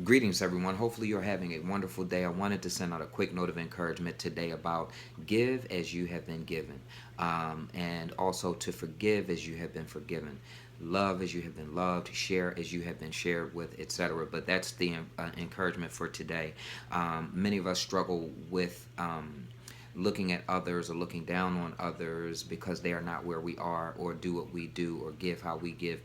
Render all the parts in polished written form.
Greetings, everyone. Hopefully, you're having a wonderful day. I wanted to send out a quick note of encouragement today about give as you have been given, and also to forgive as you have been forgiven, love as you have been loved, share as you have been shared with, etc. But that's the encouragement for today. Many of us struggle with. Looking at others or looking down on others because they are not where we are or do what we do or give how we give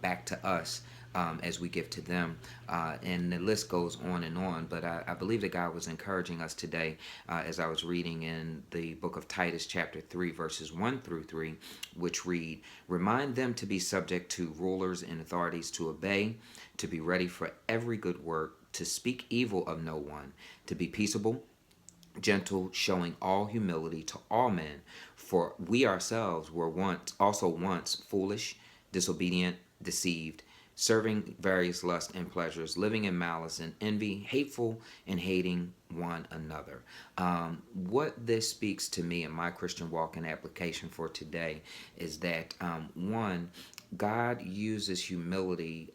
back to us as we give to them. And the list goes on and on. But I believe that God was encouraging us today as I was reading in the book of Titus, chapter 3, verses 1 through 3, which read, "Remind them to be subject to rulers and authorities, to obey, to be ready for every good work, to speak evil of no one, to be peaceable, gentle, showing all humility to all men. For we ourselves were once foolish, disobedient, deceived, serving various lusts and pleasures, living in malice and envy, hateful and hating one another." What this speaks to me in my Christian walk and application for today is that one, God uses humility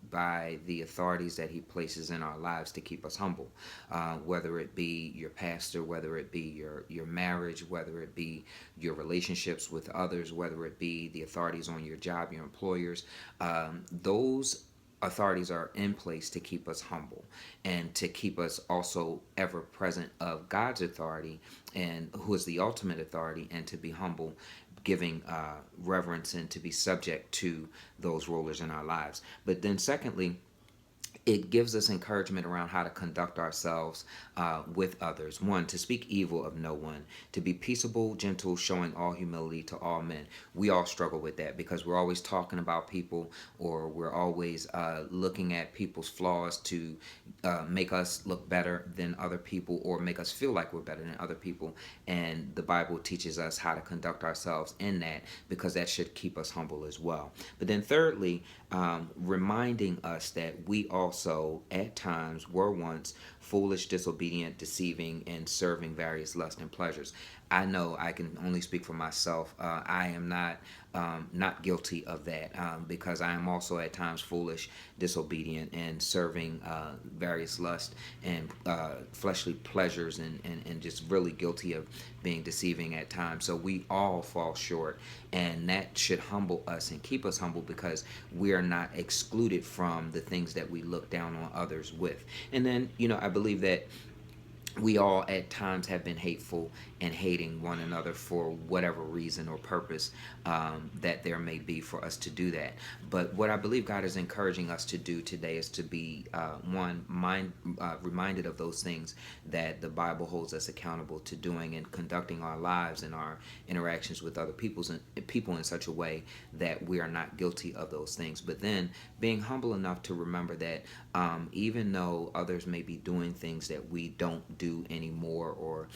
by the authorities that He places in our lives to keep us humble, whether it be your pastor, whether it be your marriage, whether it be your relationships with others, whether it be the authorities on your job, your employers. Those authorities are in place to keep us humble and to keep us also ever present of God's authority, and who is the ultimate authority, and to be humble, giving reverence and to be subject to those rulers in our lives. But then secondly, it gives us encouragement around how to conduct ourselves with others. One, to speak evil of no one, to be peaceable, gentle, showing all humility to all men. We all struggle with that because we're always talking about people, or we're always looking at people's flaws to make us look better than other people or make us feel like we're better than other people. And the Bible teaches us how to conduct ourselves in that, because that should keep us humble as well. But then thirdly, reminding us that we also at times were once foolish, disobedient, deceiving, and serving various lusts and pleasures. I know I can only speak for myself. I am not guilty of that, because I am also at times foolish, disobedient, and serving various lusts and fleshly pleasures, and just really guilty of being deceiving at times. So we all fall short, and that should humble us and keep us humble, because we are not excluded from the things that we look down on others with. And then, I believe that we all at times have been hateful and hating one another for whatever reason or purpose that there may be for us to do that. But what I believe God is encouraging us to do today is to be reminded of those things that the Bible holds us accountable to doing, and conducting our lives and our interactions with other people in such a way that we are not guilty of those things. But then being humble enough to remember that even though others may be doing things that we don't do anymore, or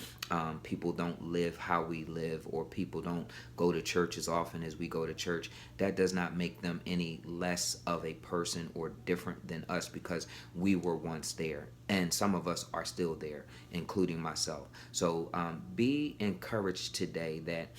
people don't live how we live, or people don't go to church as often as we go to church, that does not make them any less of a person or different than us, because we were once there, and some of us are still there, including myself. So be encouraged today that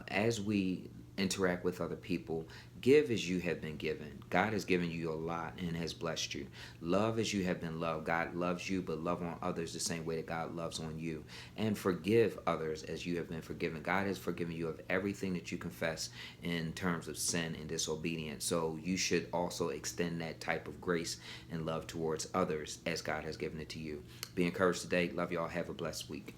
as we interact with other people, give as you have been given. God has given you a lot and has blessed you. Love as you have been loved. God loves you, but love on others the same way that God loves on you. And forgive others as you have been forgiven. God has forgiven you of everything that you confess in terms of sin and disobedience. So you should also extend that type of grace and love towards others as God has given it to you. Be encouraged today. Love y'all. Have a blessed week.